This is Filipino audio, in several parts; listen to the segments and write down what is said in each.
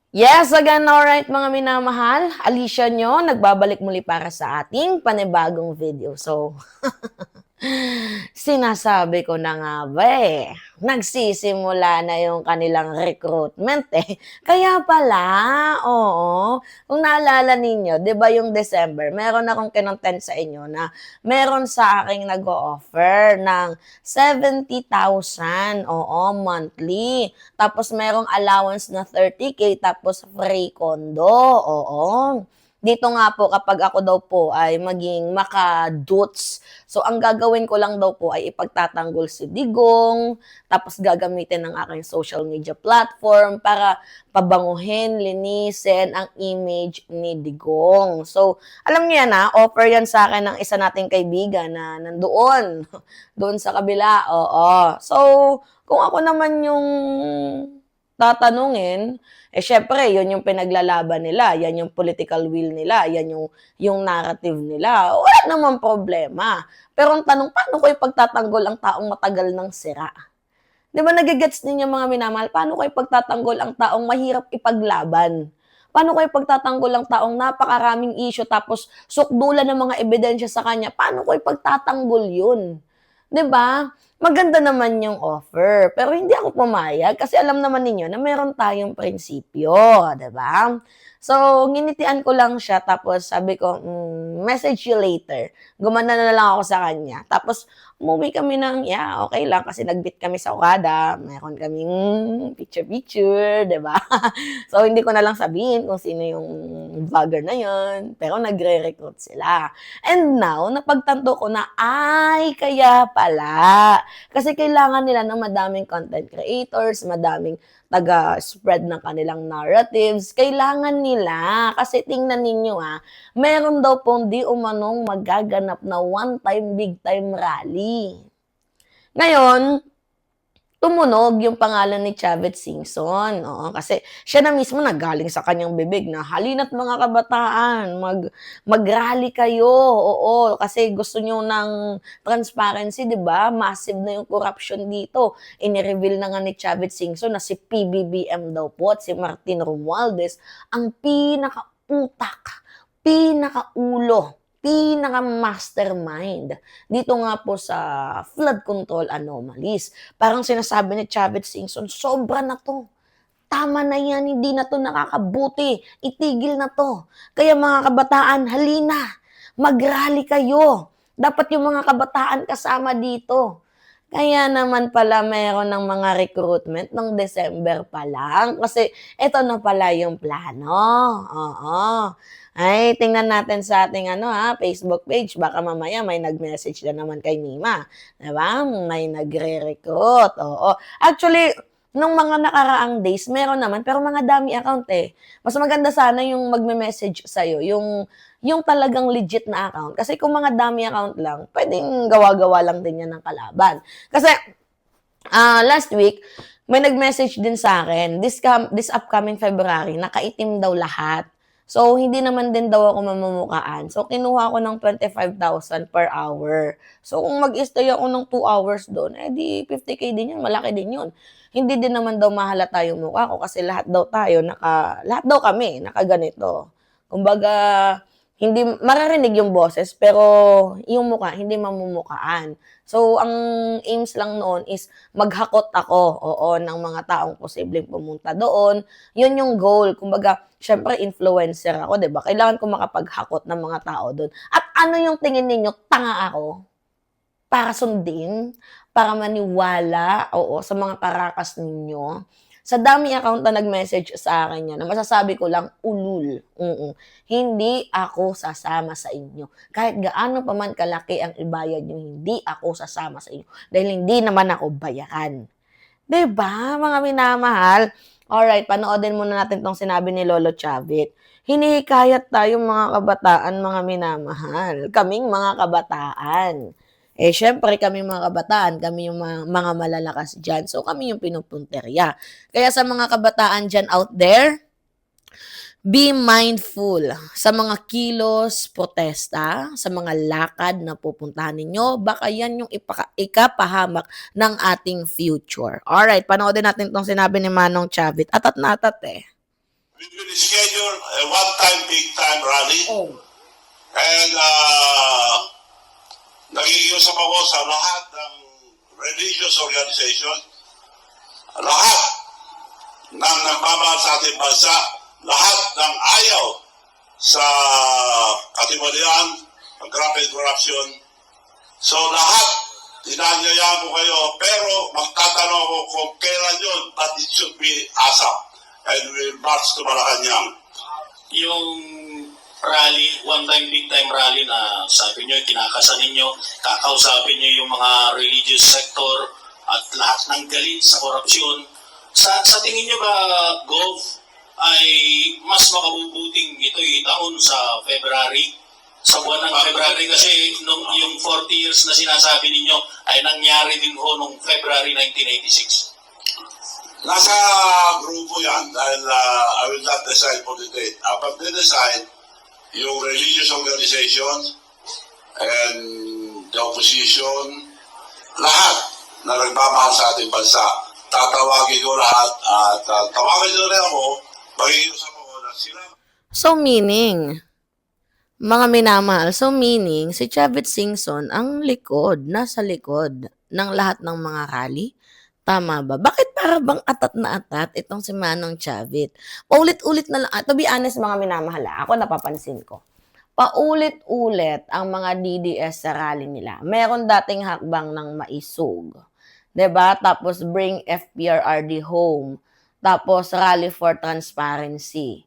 Yes, again, alright mga minamahal. Alicia nyo, nagbabalik muli para sa ating panibagong video. So, sinasabi ko na nga ba nagsisimula na yung kanilang recruitment Kaya pala, oo, kung naalala ninyo, di ba yung December, meron akong kinontent sa inyo na meron sa aking nag-o-offer ng 70,000, oo, monthly. Tapos merong allowance na 30K, tapos free condo, oo. Dito nga po kapag ako daw po ay maging maka-doots. So ang gagawin ko lang daw po ay ipagtatanggol si Digong, tapos gagamitin ng aking social media platform para pabanguhin, linisin ang image ni Digong. So alam niyo yan offer yan sa akin ng isa nating kaibigan na nandoon, doon sa kabila, oo. So kung ako naman yung tatanungin, syempre, yun yung pinaglalaban nila, yan yung political will nila, yan yung narrative nila. Wala namang problema. Pero ang tanong, paano ko ipagtatanggol ang taong matagal ng sira? Di ba nagigets ninyo mga minamahal? Paano ko ipagtatanggol ang taong mahirap ipaglaban? Paano ko ipagtatanggol ang taong napakaraming issue tapos sukdulan ng mga ebidensya sa kanya? Paano ko ipagtatanggol yun? 'Di ba? Maganda naman yung offer, pero hindi ako pumayag kasi alam naman ninyo na meron tayong prinsipyo, 'di ba? So, nginitian ko lang siya tapos sabi ko, message you later. Gumana na lang ako sa kanya. Tapos, umuwi kami ng, yeah, okay lang kasi nag-meet kami sa Okada. Meron kaming picture-picture, 'di ba? So, hindi ko na lang sabihin kung sino yung vlogger na yun, pero nagre-recruit sila. And now, napagtanto ko na, ay, kaya pala. Kasi kailangan nila ng madaming content creators, madaming taga-spread ng kanilang narratives. Kailangan nila. Kasi tingnan ninyo meron daw pong di umanong magaganap na one-time, big-time rally. Ngayon, tumunog yung pangalan ni Chavez Singson. Oo, kasi siya na mismo naggaling sa kanyang bibig na halina't mga kabataan, mag-rally kayo. Oo, kasi gusto niyo ng transparency, 'di ba? Massive na yung corruption dito. Ini-reveal na nga ni Chavez Singson na si PBBM daw po at si Martin Romualdez ang pinaka-utak, pinaka-ulo, pinaka-mastermind dito nga po sa flood control anomalies. Parang sinasabi ni Chavez Singson, sobra na to. Tama na yan, hindi na to nakakabuti. Itigil na to. Kaya mga kabataan, halina. Mag-rally kayo. Dapat yung mga kabataan kasama dito. Kaya naman pala meron ng mga recruitment ng December pa lang. Kasi ito na pala yung plano. Oo. Ay, tingnan natin sa ating Facebook page. Baka mamaya may nag-message na naman kay Mima. Diba? May nagre-recruit. Oo. Actually, nung mga nakaraang days, meron naman, pero mga dami account Mas maganda sana yung magme-message sa'yo, yung talagang legit na account. Kasi kung mga dami account lang, pwedeng gawa-gawa lang din yan ng kalaban. Kasi, last week, may nag-message din sa akin, this upcoming February, nakaitim daw lahat. So, hindi naman din daw ako mamumukaan. So, kinuha ko ng 25,000 per hour. So, kung mag-stay ako ng 2 hours doon, di 50K din yun, malaki din yun. Hindi din naman daw mahalata yung mukha ko kasi lahat daw lahat daw kami nakaganito. Kumbaga, hindi maririnig yung boses pero yung mukha hindi mamumukaan. So, ang aims lang noon is maghakot ako, oo, ng mga taong posibleng pumunta doon. Yun yung goal. Kumbaga, syempre influencer ako, 'di ba? Kailangan ko makapaghakot ng mga tao doon. At ano yung tingin ninyo, tanga ako? Para sundin? Para maniwala, oo, sa mga karakas ninyo? Sa dami account na nag-message sa akin yan, na masasabi ko lang, ulul. Hindi ako sasama sa inyo. Kahit gaano pa man kalaki ang ibayad nyo, hindi ako sasama sa inyo. Dahil hindi naman ako bayaran. 'Di ba, mga minamahal? Alright, panoodin muna natin 'tong sinabi ni Lolo Chavit. Hinihikayat tayong mga kabataan, mga minamahal. Kaming mga kabataan. Siyempre kaming mga kabataan, kami yung mga malalakas diyan. So, kami yung pinupunterya. Kaya sa mga kabataan diyan out there, be mindful sa mga kilos, protesta, sa mga lakad na pupuntahan ninyo. Baka yan yung ikapahamak ng ating future. Alright, panoodin natin itong sinabi ni Manong Chavit. Atat na atat We will schedule a one-time, big-time rally. Oh. And nakikiusap ako sa lahat ng religious organization, lahat ng nagmamahal sa ating bansa, lahat ng ayaw sa katimalian, ang grabe corruption. So lahat, tinanyayaan ko kayo, pero magtatanong ako kung kailan yun, but it should be ASAP. And we'll march to Malacanang. Yung rally, one-time, big-time rally na sabi nyo, kinakasan ninyo, kakausapin nyo yung mga religious sector at lahat ng galit sa korupsyon. Sa tingin nyo ba, Gov, ay mas makabubuting ito itaon sa February? Sa buwan ng February kasi nung yung 40 years na sinasabi ninyo ay nangyari din ho nung February 1986. Nasa grupo yan dahil I will not decide for the date. Pag decide yung religious organizations and the opposition, lahat na nagmamahal sa ating bansa, tatawagin ko lahat at tawagin nyo rin ako, mag-iusap ako na sila. So meaning, mga minamahal, so meaning, si Chavit Singson ang likod, nasa likod ng lahat ng mga rally? Tama ba? Bakit para bang atat na atat itong si Manong Chavit? Paulit-ulit na lang, to be honest mga minamahal, ako napapansin ko. Paulit-ulit ang mga DDS sa rally nila. Meron dating hakbang ng maisog. 'Di ba? Tapos bring FPRRD home. Tapos rally for transparency.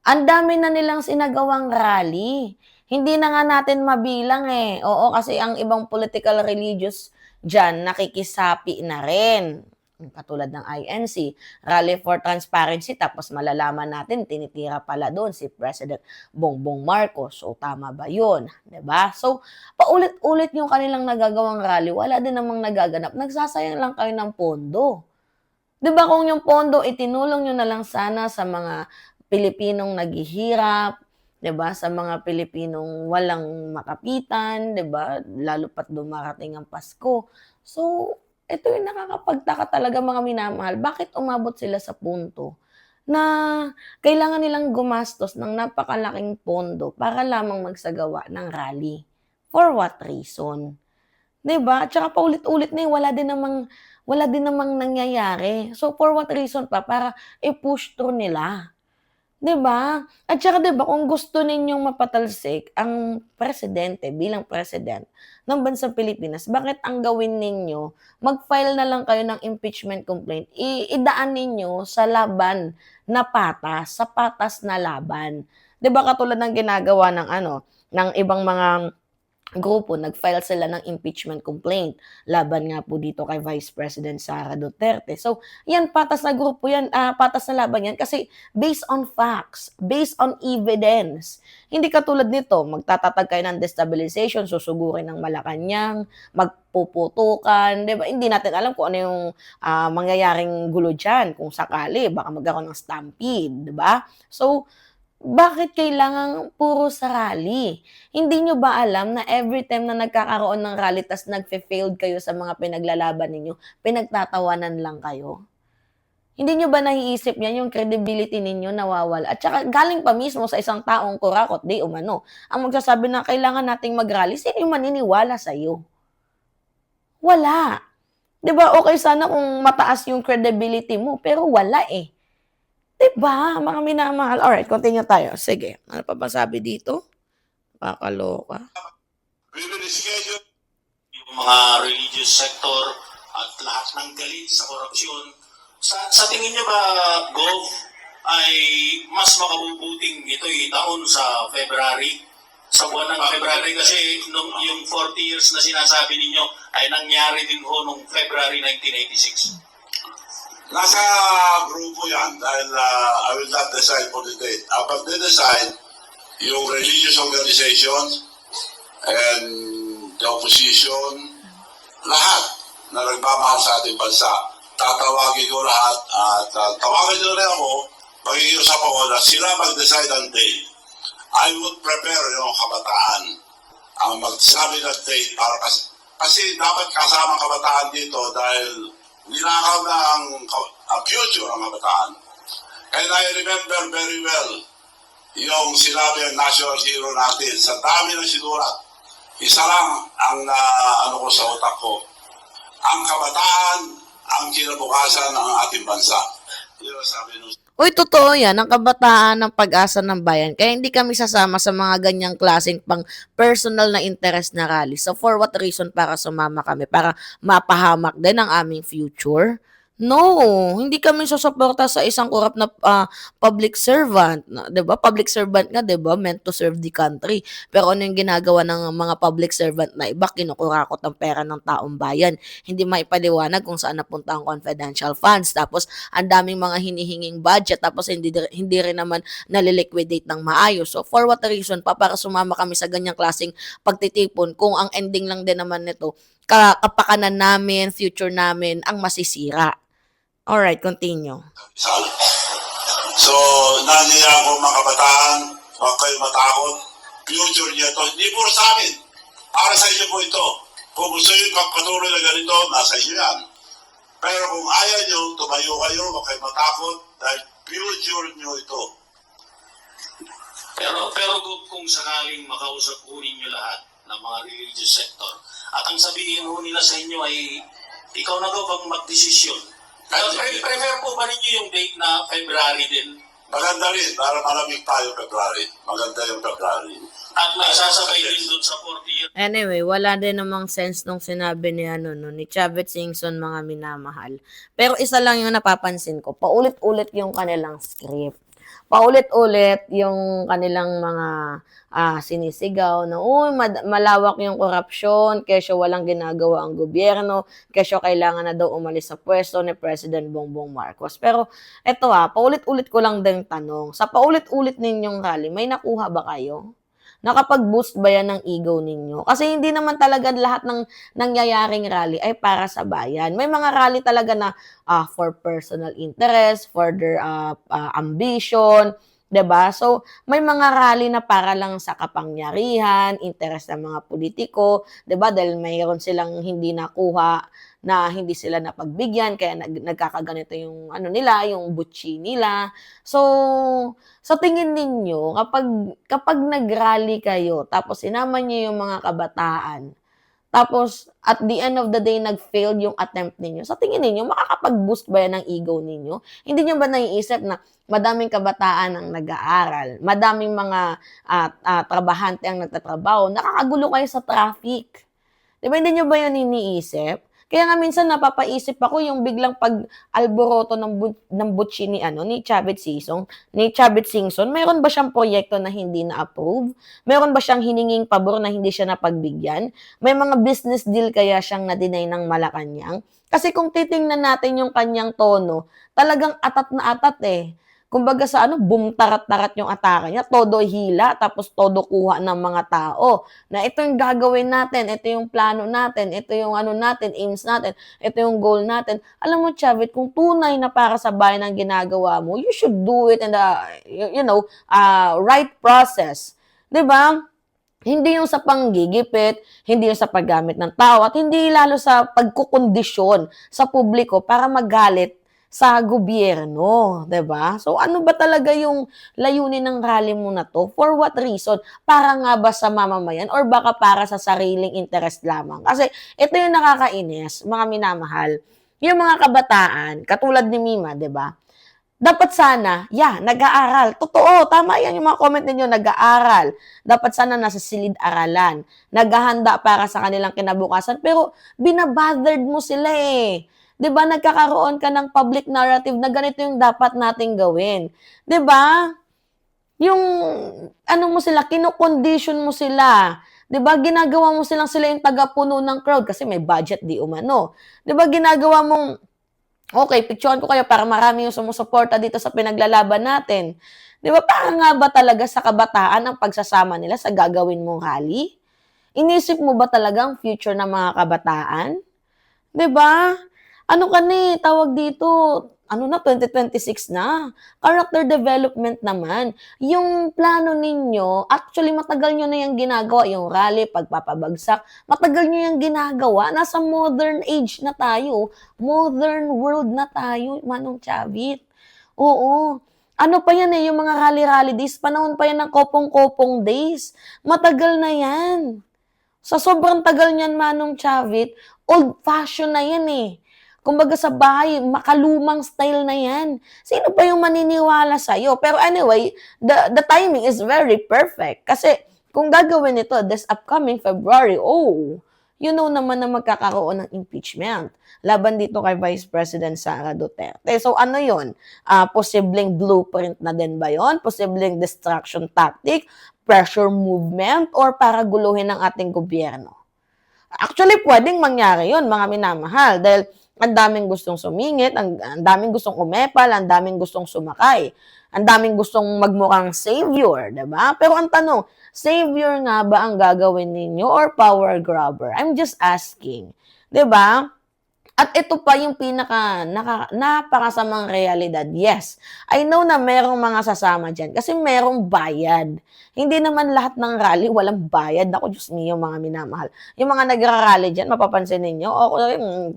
Ang dami na nilang sinagawang rally. Hindi na nga natin mabilang eh. Oo, kasi ang ibang political religious dyan, nakikisapi na rin. Katulad ng INC, Rally for Transparency, tapos malalaman natin, tinitira pala doon si President Bongbong Marcos. So, tama ba yun? 'Di ba? So, paulit-ulit yung kanilang nagagawang rally, wala din namang nagaganap. Nagsasayang lang kayo ng pondo. 'Di ba kung yung pondo, itinulong nyo na lang sana sa mga Pilipinong naghihirap, 'di ba? Sa mga Pilipinong walang makapitan, 'di ba? Lalo pat dumarating ang Pasko. So, ito yung nakakapagtaka talaga mga minamahal. Bakit umabot sila sa punto na kailangan nilang gumastos ng napakalaking pondo para lamang magsagawa ng rally? For what reason? 'Di ba? Tsaka paulit-ulit na wala din namang nangyayari. So, for what reason pa? Para i-push through nila. 'Di ba? At saka 'di ba kung gusto ninyong mapatalsik ang presidente bilang president ng bansang Pilipinas, bakit ang gawin ninyo, mag-file na lang kayo ng impeachment complaint, idaan ninyo sa laban na patas, sa patas na laban. 'Di ba katulad ng ginagawa ng ng ibang mga grupo, nag-file sila ng impeachment complaint laban nga po dito kay Vice President Sara Duterte. So, yan, patas na grupo yan, patas na laban yan kasi based on facts, based on evidence. Hindi katulad nito, magtatatag kayo ng destabilization, susugurin ng Malacanang, magpuputukan, di ba? Hindi natin alam kung ano yung mangyayaring gulo dyan, kung sakali, baka magkaroon ng stampede, di ba? So, bakit kailangang puro sa rally? Hindi nyo ba alam na every time na nagkakaroon ng rally tas nagfe-failed kayo sa mga pinaglalaban ninyo, pinagtatawanan lang kayo? Hindi nyo ba naiisip yan, yung credibility ninyo nawawala? At saka galing pa mismo sa isang taong kurakot, di umano, ang magsasabi na kailangan nating mag-rally, sino yung maniniwala sa'yo? Wala. 'Di ba okay sana kung mataas yung credibility mo, pero wala eh. 'Di ba, mga minamahal? Alright, continue tayo. Sige, ano pa ba sabi dito? Kakaloka. We will schedule Yung mga religious sector at lahat ng galit sa korupsyon. Sa tingin nyo ba, Gov, ay mas makabubuting ito itaon sa February? Sa buwan ng February kasi nung yung 40 years na sinasabi ninyo ay nangyari din ho nung February 1986. Nasa grupo yan dahil I will not decide for the date. Pag decide yung religious organizations and the opposition, lahat na nagmamahal sa ating bansa, tatawagin ko lahat at tawagin nyo rin ako, mag-iusap ako na sila mag-decide ang date. I would prepare yung kabataan ang magsabi ng date para kasi dapat kasama kabataan dito dahil ninakaw na ang future ng kabataan. And I remember very well yung sinabi ng national hero natin. Sa dami ng sinulat, isa lang ang ano ko sa utak ko. Ang kabataan, ang kinabukasan ng ating bansa. Yun ang sabi nung Uy, totoo yan, ang kabataan ng pag-asa ng bayan. Kaya hindi kami sasama sa mga ganyang klaseng pang personal na interest na rally. So for what reason para sumama kami? Para mapahamak din ang aming future? No, hindi kami susuporta sa isang korap na public servant, 'di ba? Public servant nga, 'di ba? Meant to serve the country. Pero ano yung ginagawa ng mga public servant na iba, kinukurakot ang pera ng taong bayan. Hindi maipaliwanag kung saan napunta ang confidential funds. Tapos ang daming mga hinihinging budget tapos hindi rin naman naliliquidate ng maayos. So for what reason pa para sumama kami sa ganyang klaseng pagtitipon kung ang ending lang din naman nito kapakanan namin, future namin ang masisira. Alright, continue. Sal. So, nangyayari ko mga kabataan, huwag kayo matakot. Future niya ito, hindi po sa amin. Para sa inyo po ito. Kung gusto nyo patuloy na ganito, nasa inyo yan. Pero kung ayaw nyo, tumayo kayo, huwag kayo matakot, dahil future nyo ito. Pero kung sakaling makausap po ninyo lahat ng mga religious sector, at ang sabihin ho nila sa inyo ay, ikaw na daw bang magdesisyon? Prefer po ba ninyo yung date na February din? Maganda rin, para malamig tayo February. Maganda yung February. At nasasabay din doon sa 40 years. Anyway, wala din namang sense nung sinabi ni ni Chavez Singson, mga minamahal. Pero isa lang yung napapansin ko, paulit-ulit yung kanilang script. Paulit-ulit yung kanilang mga sinisigaw na, malawak yung korupsyon, kesyo walang ginagawa ang gobyerno, kesyo kailangan na daw umalis sa pwesto ni President Bongbong Marcos. Pero eto paulit-ulit ko lang din tanong, sa paulit-ulit ninyong rally, may nakuha ba kayo? Nakapag-boost ba yan ng ego ninyo? Kasi hindi naman talaga lahat ng nangyayaring rally ay para sa bayan. May mga rally talaga na for personal interest, for their ambition, 'di ba? So, may mga rally na para lang sa kapangyarihan, interest ng mga politiko, 'di ba? Dahil mayroon silang hindi nakuha na hindi sila napagbigyan kaya nagkakaganito yung nila, yung butchi nila. So, sa tingin ninyo, kapag nag-rally kayo tapos sinama niyo yung mga kabataan, tapos at the end of the day nag-failed yung attempt ninyo, sa tingin ninyo makakapag-boost ba yan ng ego ninyo? Hindi niyo ba naiisip na madaming kabataan ang nag-aaral, madaming mga trabahante ang nagtatrabaho, nakakagulo kayo sa traffic? Di ba hindi niyo ba yun iniisip? Kaya nga minsan napapaisip ako yung biglang pag-alboroto ng butchi ni Chavez Singson, meron ba siyang proyekto na hindi na-approve? Meron ba siyang hininging pabor na hindi siya napagbigyan? May mga business deal kaya siyang na-deny ng Malacanang? Kasi kung titingnan natin yung kanyang tono, talagang atat na atat Kumbaga sa bumtarat-tarat yung atake niya, todo hila, tapos todo kuha ng mga tao. Na ito yung gagawin natin, ito yung plano natin, ito yung natin, aims natin, ito yung goal natin. Alam mo, Chavez, kung tunay na para sa bayan ang ginagawa mo, you should do it in the, right process. 'Di ba? Hindi yung sa panggigipit, hindi yung sa paggamit ng tao, at hindi lalo sa pagkukondisyon sa publiko para magalit sa gobyerno, 'di ba? So ano ba talaga yung layunin ng rally mo na to? For what reason? Para nga ba sa mamamayan or baka para sa sariling interest lamang? Kasi ito yung nakakainis, mga minamahal. Yung mga kabataan, katulad ni Mima, 'di ba? Dapat sana, nag-aaral. Totoo, tama yan yung mga comment ninyo, nag-aaral. Dapat sana nasa silid-aralan. Naghahanda para sa kanilang kinabukasan. Pero binabothered mo sila 'Di ba nagkakaroon ka ng public narrative na ganito yung dapat nating gawin. 'Di ba? Yung mo sila, kino-condition mo sila. 'Di ba ginagawa mo sila yung tagapuno ng crowd kasi may budget di umano. 'Di ba ginagawa mong okay, picturean ko kayo para marami yung sumusuporta dito sa pinaglalaban natin. 'Di ba para nga ba talaga sa kabataan ang pagsasama nila sa gagawin mong rally? Inisip mo ba talagang future ng mga kabataan? 'Di ba? Tawag dito, 2026 na. Character development naman. Yung plano ninyo, actually matagal nyo na yung ginagawa, yung rally, pagpapabagsak, matagal nyo yung ginagawa. Nasa modern age na tayo. Modern world na tayo, Manong Chavez. Oo. Ano pa yan yung mga rally-rally days, panahon pa yan ng kopong-kopong days. Matagal na yan. Sa sobrang tagal niyan, Manong Chavit, old-fashion na yan Kumbaga sa bahay, makalumang style na yan. Sino pa yung maniniwala sa'yo? Pero anyway, the timing is very perfect. Kasi kung gagawin ito this upcoming February, naman na magkakaroon ng impeachment laban dito kay Vice President Sara Duterte. So ano yun? Posibleng blueprint na din ba yun? Posibleng distraction tactic, pressure movement, or para guluhin ng ating gobyerno? Actually, pwedeng mangyari yun, mga minamahal, dahil ang daming gustong sumingit, ang daming gustong umepal, ang daming gustong sumakay, ang daming gustong magmukhang savior, diba? Pero ang tanong, savior nga ba ang gagawin ninyo or power grabber? I'm just asking, diba? At ito pa yung napakasamang realidad. Yes, I know na merong mga sasama dyan kasi merong bayad. Hindi naman lahat ng rally walang bayad. Ako, Diyos mio, mga minamahal. Yung mga nagra-rally dyan, mapapansin ninyo,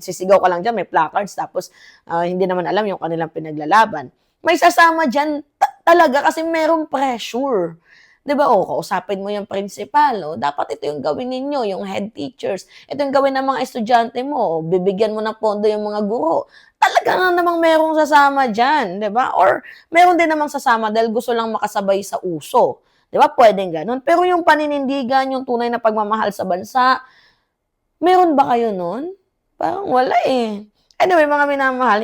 sisigaw ka lang dyan, may placards, tapos hindi naman alam yung kanilang pinaglalaban. May sasama dyan talaga kasi merong pressure. 'Di ba? Kausapin mo yung principal, dapat ito yung gawin ninyo, yung head teachers. Ito yung gawin ng mga estudyante mo, bibigyan mo ng pondo yung mga guro. Talaga nga namang merong sasama diyan, 'di ba? Or meron din namang sasama dahil gusto lang makasabay sa uso. 'Di ba? Pwedeng ganun. Pero yung paninindigan, yung tunay na pagmamahal sa bansa, meron ba kayo nun? Parang wala Anyway, mga minamahal,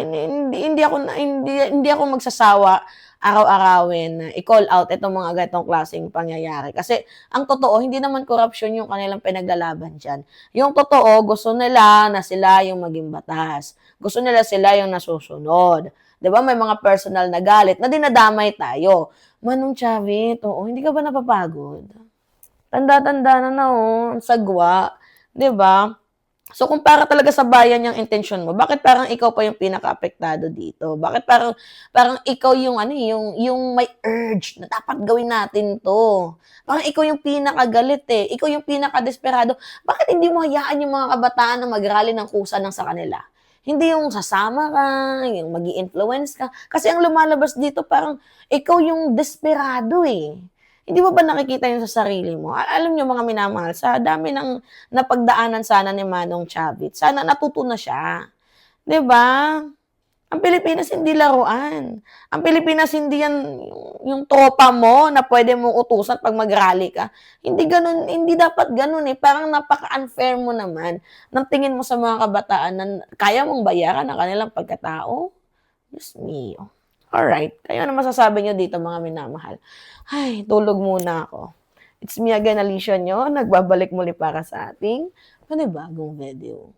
hindi ako magsasawa araw-arawin na i-call out itong mga ganitong klaseng pangyayari. Kasi ang totoo, hindi naman corruption yung kanilang pinaglalaban dyan. Yung totoo, gusto nila na sila yung maging batas. Gusto nila sila yung nasusunod. 'Di ba? May mga personal na galit na dinadamay tayo. Manong Chavit, hindi ka ba napapagod? Tanda-tanda na ang sagwa. 'Di ba? So, kung para talaga sa bayan yung intention mo, bakit parang ikaw pa yung pinaka-apektado dito? Bakit parang ikaw yung yung may urge na dapat gawin natin 'to? Parang ikaw yung pinakagalit Ikaw yung pinaka-desperado. Bakit hindi mo hayaan yung mga kabataan na mag-rally ng kusa ng sa kanila? Hindi yung sasama ka, yung magi-influence ka. Kasi ang lumalabas dito parang ikaw yung desperado Hindi mo ba nakikita yun sa sarili mo? Alam niyo, mga minamahal, sa dami ng napagdaanan sana ni Manong Chavit, sana natuto na siya. 'Di ba? Ang Pilipinas hindi laruan. Ang Pilipinas hindi yan yung tropa mo na pwede mong utusan pag mag-rally ka. Hindi ganun, hindi dapat ganun Parang napaka-unfair mo naman ng tingin mo sa mga kabataan na kaya mong bayaran ang kanilang pagkatao. Diyos mio. Alright, kayo ano masasabi nyo dito, mga minamahal? Ay, tulog muna ako. It's me again, Alicia nyo, nagbabalik muli para sa ating panibagong video.